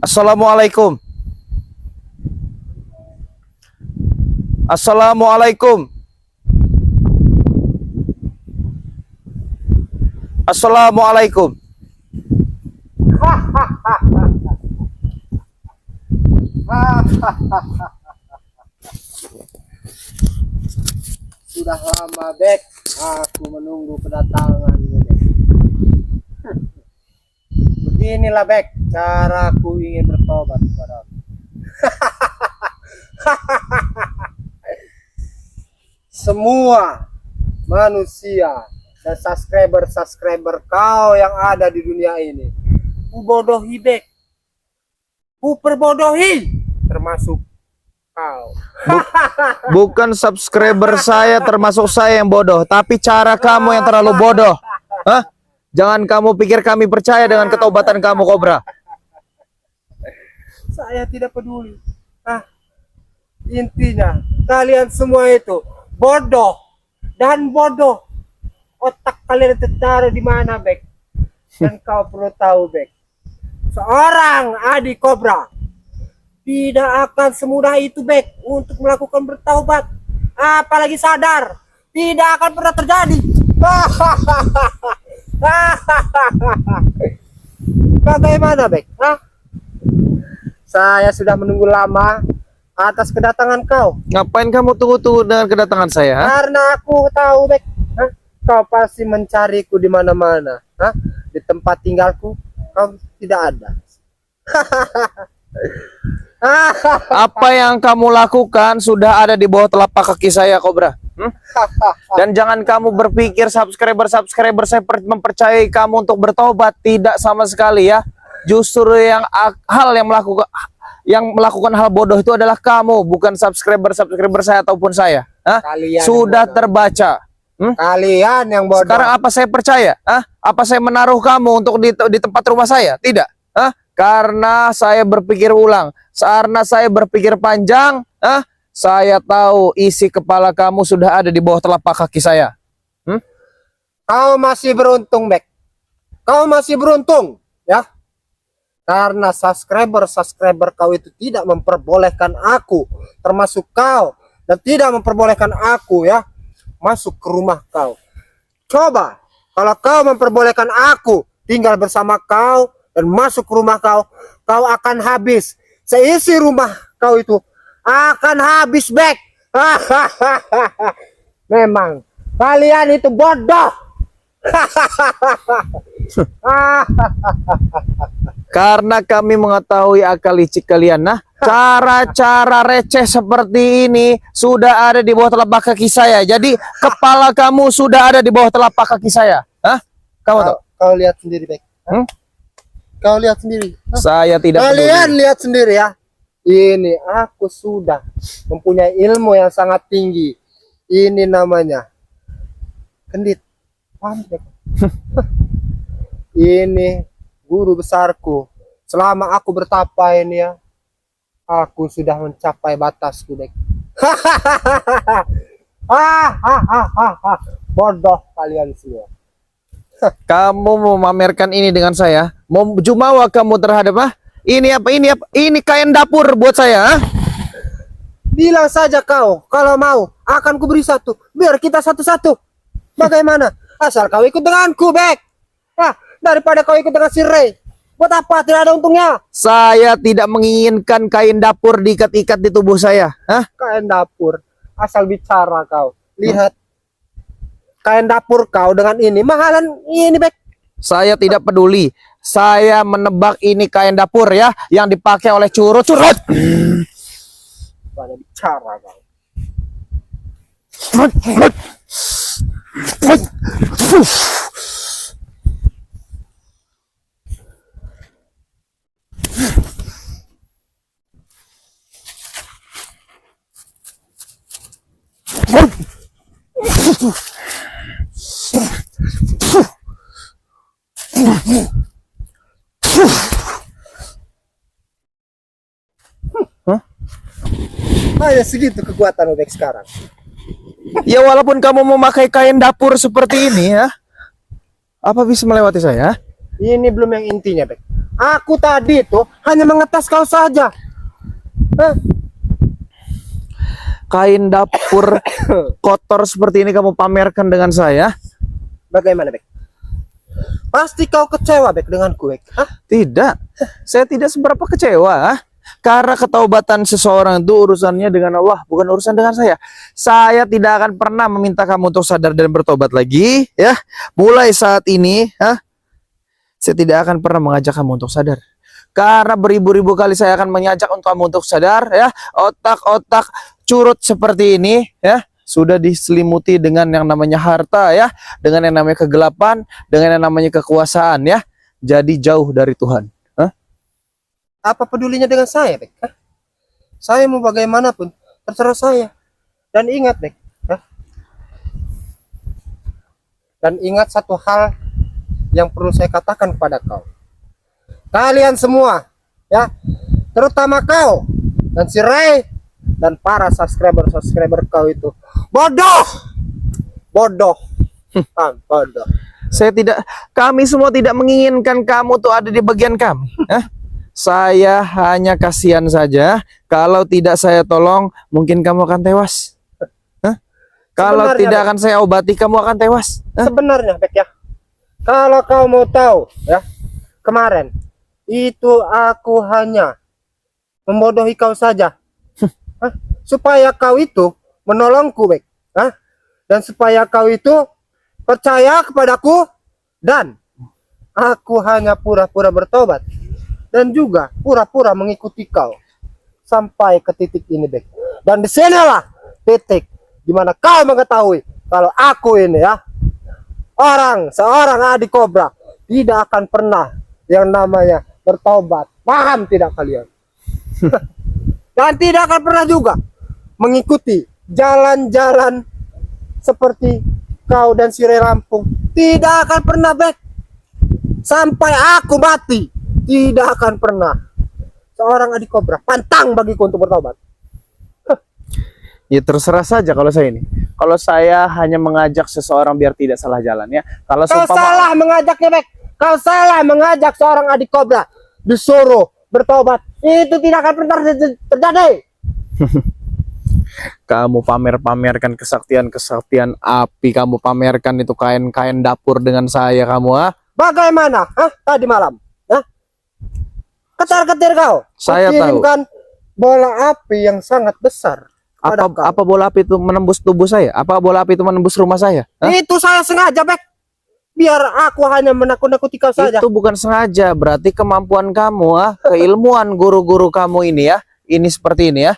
Assalamualaikum. Assalamualaikum. Assalamualaikum. Sudah lama, Bek, aku menunggu kedatanganmu, Bek. Beginilah, Bek, caraku ingin bertobat kepadamu. Semua manusia dan subscriber kau yang ada di dunia ini, ku bodohi, Bek. Ku perbodohi, termasuk kau. Bukan subscriber saya termasuk saya yang bodoh, tapi cara kamu yang terlalu bodoh. Hah? Jangan kamu pikir kami percaya dengan ketaubatan kamu, Kobra. Saya tidak peduli. Intinya kalian semua itu bodoh dan bodoh. Otak kalian tertaruh di mana, Bek? Dan kau perlu tahu, Bek, seorang adik Kobra tidak akan semudah itu, Bek, untuk melakukan bertaubat. Apalagi sadar, tidak akan pernah terjadi. Bagaimana, Bek? Saya sudah menunggu lama atas kedatangan kau. Ngapain kamu tunggu-tunggu dengan kedatangan saya? Hah? Karena aku tahu, Bek, kau pasti mencariku di mana-mana. Di tempat tinggalku kau tidak ada. Apa yang kamu lakukan sudah ada di bawah telapak kaki saya, Kobra. Dan jangan kamu berpikir subscriber saya mempercayai kamu untuk bertobat. Tidak sama sekali ya. Justru yang melakukan hal bodoh itu adalah kamu, bukan subscriber saya ataupun saya. Kalian sudah yang terbaca. Kalian yang bodoh. Sekarang apa saya percaya? Apa saya menaruh kamu untuk di tempat rumah saya? Tidak. Karena saya berpikir ulang, karena saya berpikir panjang, saya tahu isi kepala kamu sudah ada di bawah telapak kaki saya. Kau masih beruntung, Bek. Kau masih beruntung, ya. Karena subscriber kau itu tidak memperbolehkan aku, termasuk kau, dan tidak memperbolehkan aku, ya, masuk ke rumah kau. Coba kalau kau memperbolehkan aku tinggal bersama kau dan masuk ke rumah kau, kau akan habis. Seisi rumah kau itu akan habis, Bek. Memang kalian itu bodoh. Karena kami mengetahui akal licik kalian. Cara-cara receh seperti ini sudah ada di bawah telapak kaki saya. Jadi kepala kamu sudah ada di bawah telapak kaki saya. Kamu tahu? Kau lihat sendiri, Bek. Kau lihat sendiri. Saya tidak peduli. Kalian lihat sendiri, ya. Ini aku sudah mempunyai ilmu yang sangat tinggi. Ini namanya kendit. Paham, Bek? Ini guru besarku. Selama aku bertapa ini, ya, aku sudah mencapai batasku, Bek. Bodoh kalian semua. Kamu mau memamerkan ini dengan saya? Mau jumawa kamu terhadap Ini apa? Ini kain dapur buat saya. Bilang saja kau, kalau mau akan kuberi satu. Biar kita satu-satu. Bagaimana? Asal kau ikut denganku, Bek. Daripada kau ikut dengan si Ray. Buat apa? Tidak ada untungnya. Saya tidak menginginkan kain dapur diikat-ikat di tubuh saya. Kain dapur. Asal bicara kau. Lihat. Kain dapur kau dengan ini. Mahalan ini, Bek. Saya tidak peduli. Saya menebak ini kain dapur ya, yang dipakai oleh curut-curut. Pada bicara kau. Hanya segitu kekuatan, Bek, sekarang. Ya walaupun kamu memakai kain dapur seperti ini ya, apa bisa melewati saya? Ini belum yang intinya, Bek. Aku tadi itu hanya mengetes kau saja. Hah? Kain dapur kotor seperti ini kamu pamerkan dengan saya? Bagaimana, Bek? Pasti kau kecewa, Bek, denganku, Bek. Hah? Tidak, saya tidak seberapa kecewa. Karena ketaubatan seseorang itu urusannya dengan Allah, bukan urusan dengan saya. Saya tidak akan pernah meminta kamu untuk sadar dan bertobat lagi, ya. Mulai saat ini, saya tidak akan pernah mengajak kamu untuk sadar. Karena beribu-ribu kali saya akan mengajak untuk kamu untuk sadar, ya. Otak-otak curut seperti ini, ya, sudah diselimuti dengan yang namanya harta, ya, dengan yang namanya kegelapan, dengan yang namanya kekuasaan, ya. Jadi jauh dari Tuhan. Apa pedulinya dengan saya, Bek? Hah? Saya mau bagaimanapun, terserah saya. Dan ingat, Bek. Hah? Dan ingat satu hal yang perlu saya katakan kepada kau. Kalian semua, ya, terutama kau dan si Ray dan para subscriber kau itu bodoh, bodoh, bodoh. Kami semua tidak menginginkan kamu tuh ada di bagian kami. Saya hanya kasihan saja. Kalau tidak saya tolong, mungkin kamu akan tewas. Kalau Sebenarnya, tidak Bek, akan saya obati, kamu akan tewas. sebenarnya, Bek, ya, kalau kau mau tahu, ya, kemarin itu aku hanya membodohi kau saja. Hah? Supaya kau itu menolongku, Bek. Hah? Dan supaya kau itu percaya kepadaku, dan aku hanya pura-pura bertobat dan juga pura-pura mengikuti kau sampai ke titik ini, Bek. Dan disinilah titik dimana kau mengetahui kalau aku ini, ya, seorang adik kobra tidak akan pernah yang namanya bertobat. Paham tidak kalian? Dan tidak akan pernah juga mengikuti jalan-jalan seperti kau dan si Ray Lampung. Tidak akan pernah, Bek. Sampai aku mati, tidak akan pernah seorang adik kobra pantang bagiku untuk bertobat. Ya terserah saja kalau saya ini. Kalau saya hanya mengajak seseorang biar tidak salah jalan, ya. Kalau Kau salah mengajaknya, Bek. Kau salah mengajak seorang adik kobra disuruh bertobat. Itu tidak akan pernah terjadi. kamu pamerkan kesaktian api, kamu pamerkan itu kain-kain dapur dengan saya, kamu. Bagaimana? Tadi malam, ketar-ketir kau. Saya tahu. Kirimkan bola api yang sangat besar. Apa bola api itu menembus tubuh saya? Apa bola api itu menembus rumah saya? Itu saya sengaja, Bek. Biar aku hanya menakut-nakuti kau saja. Itu bukan sengaja, berarti kemampuan kamu, keilmuan guru-guru kamu ini, ya. Ini seperti ini, ya.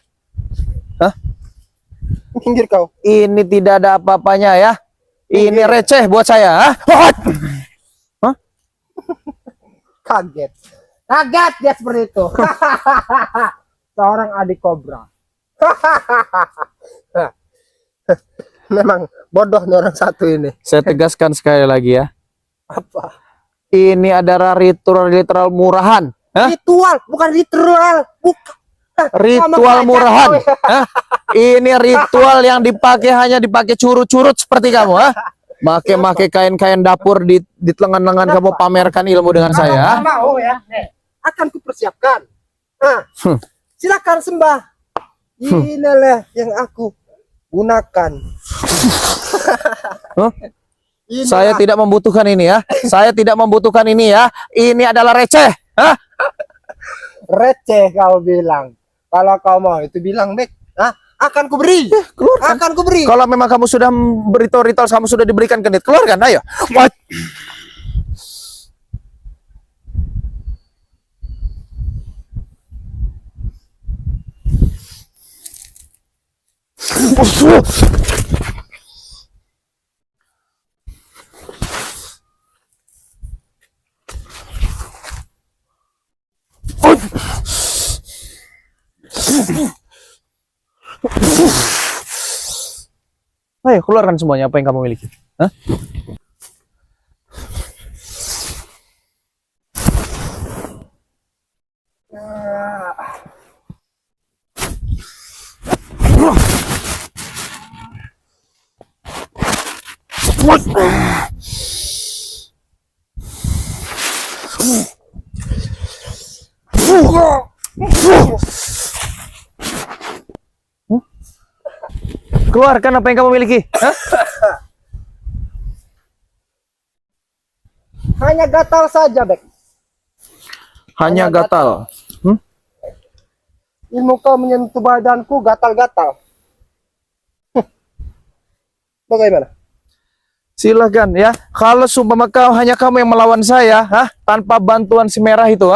Minggir kau. Ini tidak ada apa-apanya, ya. Ini receh buat saya, Kaget dia seperti itu. Seorang adik kobra. Memang bodoh nih orang satu ini. Saya tegaskan sekali lagi, ya. Apa? Ini adalah ritual murahan. Ritual, bukan ritual. Bukan. Ritual murahan. Ini ritual yang hanya dipakai curut-curut seperti kamu, Make kain-kain dapur di lengan-lengan kamu pamerkan ilmu dengan saya. Mau, ya. Akan kupersiapkan. Silakan sembah. Inilah yang aku gunakan. Saya tidak membutuhkan ini, ya. Saya tidak membutuhkan ini, ya. Ini adalah receh. Receh kau bilang. Kalau kau mau itu bilang, Bek. Akan kuberi. Keluarkan. Akan kuberi. Kalau memang kamu sudah ritual kamu sudah diberikan genit, keluarkan, ayo. Ayo keluarkan semuanya apa yang kamu miliki. Keluarkan apa yang kamu miliki. Hah? Hanya gatal saja, Bek. Hanya gatal. Ilmu kau menyentuh badanku gatal-gatal. Bagaimana? Silakan ya. Kalau sumpah kau hanya kamu yang melawan saya, tanpa bantuan si merah itu,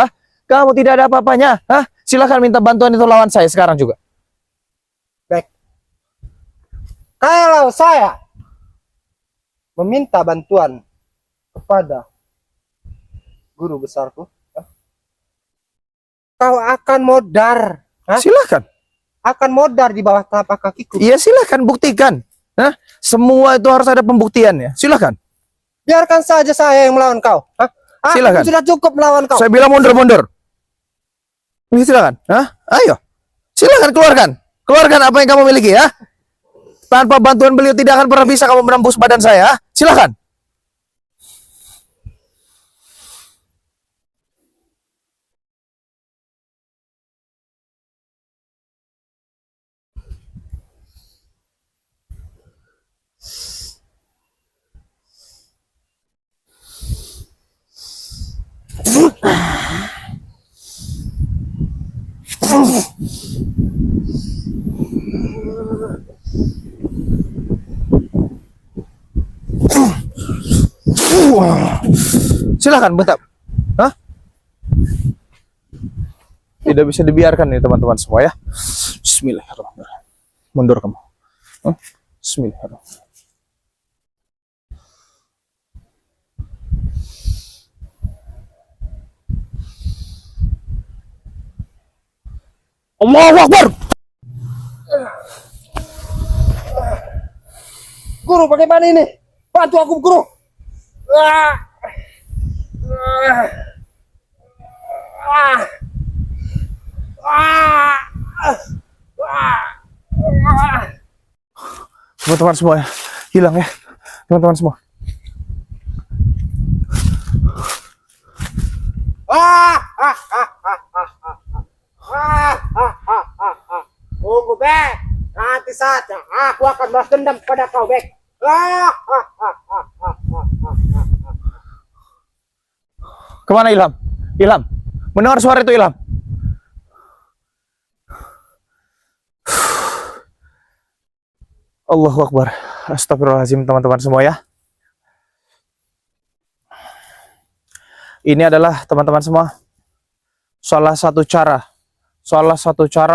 kamu tidak ada apa-apanya, silakan minta bantuan itu lawan saya sekarang juga. Baik. Kalau saya meminta bantuan kepada guru besarku, kau akan modar. Silakan. Akan modar di bawah telapak kakiku. Iya, silakan buktikan. Semua itu harus ada pembuktiannya. Silakan. Biarkan saja saya yang melawan kau. Silakan. Aku sudah cukup melawan kau. Saya bilang mundur-mundur. Ini silakan. Ayo. Silakan keluarkan. Keluarkan apa yang kamu miliki ya. Tanpa bantuan beliau tidak akan pernah bisa kamu menembus badan saya. Silakan. Silakan bentar. Tidak bisa dibiarkan nih teman-teman semua ya. Bismillahirrahmanirrahim. Mundur kamu. Bismillahirrahmanirrahim. Allahu Akbar. Guru, bagaimana ini? Bantu aku, guru. Teman-teman semua ya. Hilang ya. Teman-teman semua. Tunggu, Bek. Nanti saja aku akan balas dendam pada kau, Bek. Kemana Ilham? Ilham, mendengar suara itu Ilham? Allahu Akbar. Astagfirullahaladzim teman-teman semua ya. Ini adalah teman-teman semua salah satu cara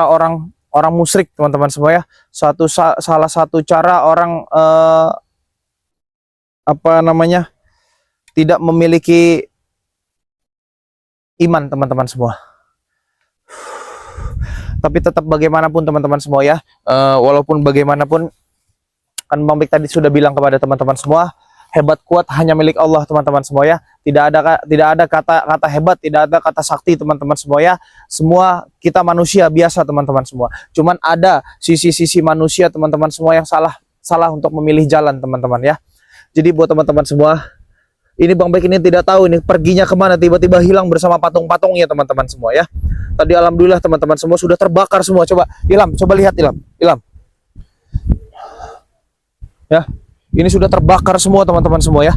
orang musyrik teman-teman semua ya. Salah satu cara orang tidak memiliki iman teman-teman semua. Tapi tetap bagaimanapun teman-teman semua ya, walaupun bagaimanapun kan Bang Bek tadi sudah bilang kepada teman-teman semua, hebat kuat hanya milik Allah teman-teman semua ya. Tidak ada kata hebat, tidak ada kata sakti teman-teman semua ya. Semua kita manusia biasa teman-teman semua. Cuman ada sisi-sisi manusia teman-teman semua yang salah untuk memilih jalan teman-teman ya. Jadi buat teman-teman semua, ini Bang Bek ini tidak tahu ini perginya kemana, tiba-tiba hilang bersama patung-patungnya teman-teman semua ya. Tadi alhamdulillah teman-teman semua sudah terbakar semua. Coba Ilham, coba lihat Ilham. Ya, ini sudah terbakar semua teman-teman semua ya.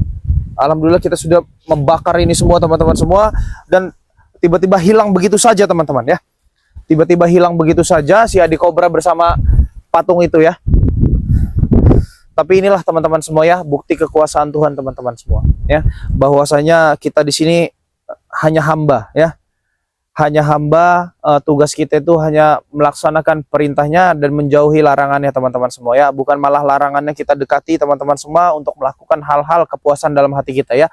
Alhamdulillah kita sudah membakar ini semua teman-teman semua, dan tiba-tiba hilang begitu saja teman-teman ya. Tiba-tiba hilang begitu saja si Adi Kobra bersama patung itu ya. Tapi inilah teman-teman semua ya, bukti kekuasaan Tuhan teman-teman semua ya, bahwasanya kita di sini hanya hamba ya. Hanya hamba, tugas kita itu hanya melaksanakan perintahnya dan menjauhi larangannya teman-teman semua ya. Bukan malah larangannya kita dekati teman-teman semua untuk melakukan hal-hal kepuasan dalam hati kita ya.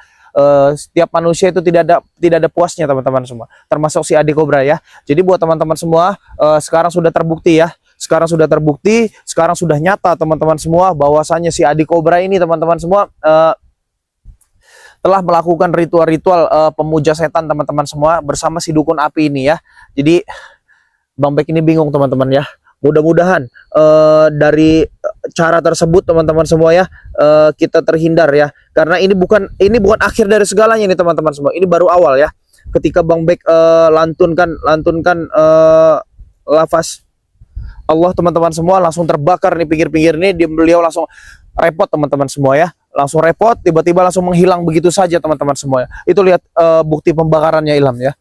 Setiap manusia itu tidak ada puasnya teman-teman semua, termasuk si Adi Kobra ya. Jadi buat teman-teman semua, sekarang sudah terbukti ya. Sekarang sudah nyata teman-teman semua bahwasanya si Adi Kobra ini teman-teman semua telah melakukan ritual-ritual pemuja setan teman-teman semua bersama si dukun api ini ya. Jadi Bang Bek ini bingung teman-teman ya, Mudah-mudahan dari cara tersebut teman-teman semua ya, kita terhindar ya, karena ini bukan akhir dari segalanya nih teman-teman semua, ini baru awal ya. Ketika Bang Bek lantunkan lafaz Allah, teman-teman semua langsung terbakar nih pinggir-pinggir ini, beliau langsung repot teman-teman semua ya, langsung repot, tiba-tiba langsung menghilang begitu saja teman-teman semua ya. Itu lihat bukti pembakarannya Ilham ya.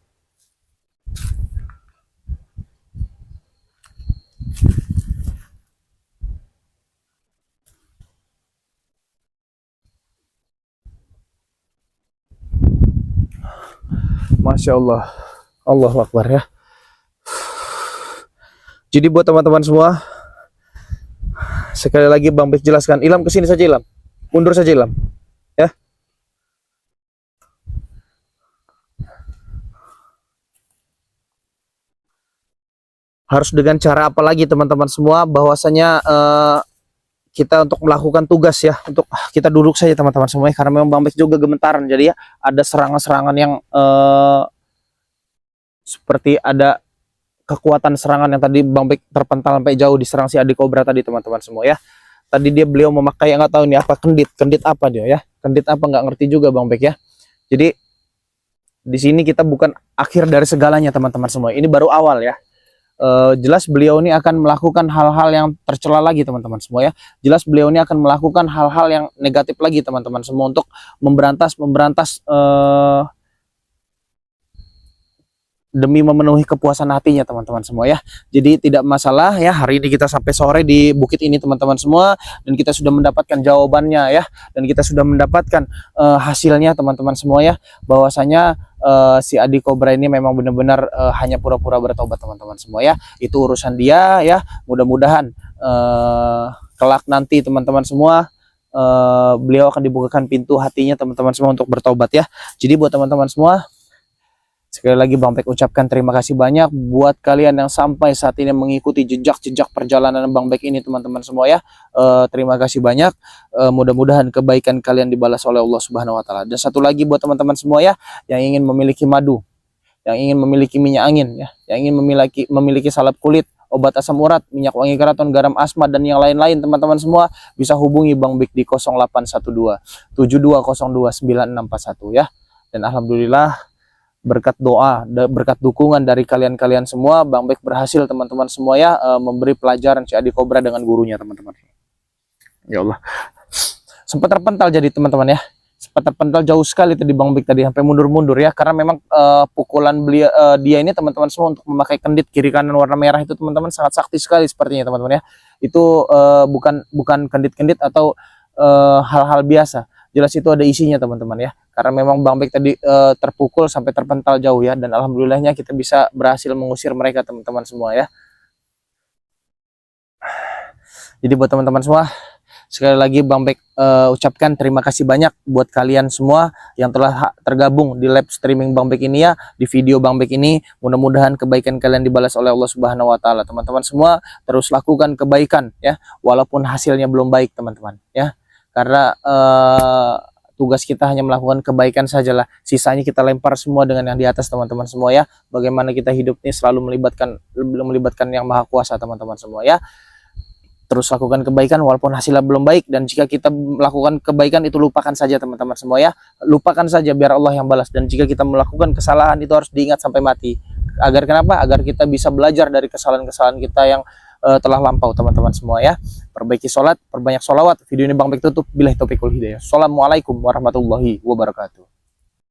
Masya Allah, Allahu Akbar ya. Jadi buat teman-teman semua, sekali lagi Bang Bek jelaskan, Ilham kesini saja Ilham, mundur saja Ilham ya. Harus dengan cara apa lagi teman-teman semua, bahwasanya kita untuk melakukan tugas ya, untuk kita duduk saja teman-teman semua ya, karena memang Bang Bek juga gemetaran, jadi ya ada serangan-serangan yang seperti ada kekuatan serangan yang tadi Bang Bek terpental sampai jauh diserang si Adi Cobra tadi teman-teman semua ya. Tadi beliau memakai, nggak tahu nih apa, kendit apa dia ya, kendit apa nggak ngerti juga Bang Bek ya. Jadi di sini kita bukan akhir dari segalanya teman-teman semua, ini baru awal ya. Jelas beliau ini akan melakukan hal-hal yang tercela lagi teman-teman semua ya. Jelas beliau ini akan melakukan hal-hal yang negatif lagi teman-teman semua, untuk memberantas demi memenuhi kepuasan hatinya teman-teman semua ya. Jadi tidak masalah ya, hari ini kita sampai sore di bukit ini teman-teman semua, dan kita sudah mendapatkan jawabannya ya, dan kita sudah mendapatkan hasilnya teman-teman semua ya, bahwasanya si Adi Cobra ini memang benar-benar hanya pura-pura bertobat teman-teman semua ya. Itu urusan dia ya. Mudah-mudahan kelak nanti teman-teman semua beliau akan dibukakan pintu hatinya teman-teman semua untuk bertobat ya. Jadi buat teman-teman semua, sekali lagi Bang Bek ucapkan terima kasih banyak buat kalian yang sampai saat ini mengikuti jejak-jejak perjalanan Bang Bek ini teman-teman semua ya. Terima kasih banyak. Mudah-mudahan kebaikan kalian dibalas oleh Allah Subhanahu wa taala. Dan satu lagi buat teman-teman semua ya, yang ingin memiliki madu, yang ingin memiliki minyak angin ya, yang ingin memiliki salep kulit, obat asam urat, minyak wangi keraton, garam asma, dan yang lain-lain teman-teman semua, bisa hubungi Bang Bek di 0812 7202 9641 ya. Dan alhamdulillah, berkat doa, berkat dukungan dari kalian-kalian semua, Bang Bek berhasil teman-teman semua ya, memberi pelajaran si Adi Cobra dengan gurunya teman-teman. Ya Allah, sempat terpental jadi teman-teman ya, sempat terpental jauh sekali tadi Bang Bek tadi, sampai mundur-mundur ya, karena memang pukulan dia ini teman-teman semua untuk memakai kendit kiri kanan warna merah itu teman-teman sangat sakti sekali sepertinya teman-teman ya. Itu bukan kendit-kendit atau hal-hal biasa. Jelas itu ada isinya teman-teman ya, karena memang Bang Bek tadi terpukul sampai terpental jauh ya, dan alhamdulillahnya kita bisa berhasil mengusir mereka teman-teman semua ya. Jadi buat teman-teman semua, sekali lagi Bang Bek ucapkan terima kasih banyak buat kalian semua yang telah tergabung di live streaming Bang Bek ini ya, di video Bang Bek ini. Mudah-mudahan kebaikan kalian dibalas oleh Allah Subhanahu wa taala. Teman-teman semua terus lakukan kebaikan ya, walaupun hasilnya belum baik teman-teman ya. Karena tugas kita hanya melakukan kebaikan sajalah, sisanya kita lempar semua dengan yang di atas teman-teman semua ya. Bagaimana kita hidup ini selalu melibatkan yang maha kuasa teman-teman semua ya. Terus lakukan kebaikan walaupun hasilnya belum baik, dan jika kita melakukan kebaikan itu lupakan saja teman-teman semua ya. Lupakan saja biar Allah yang balas, dan jika kita melakukan kesalahan itu harus diingat sampai mati. Agar kenapa? Agar kita bisa belajar dari kesalahan-kesalahan kita yang telah lampau teman-teman semua ya. Perbaiki sholat, perbanyak sholawat. Video ini Bang Bek tutup. Billahi taufiq wal hidayah. Assalamualaikum warahmatullahi wabarakatuh.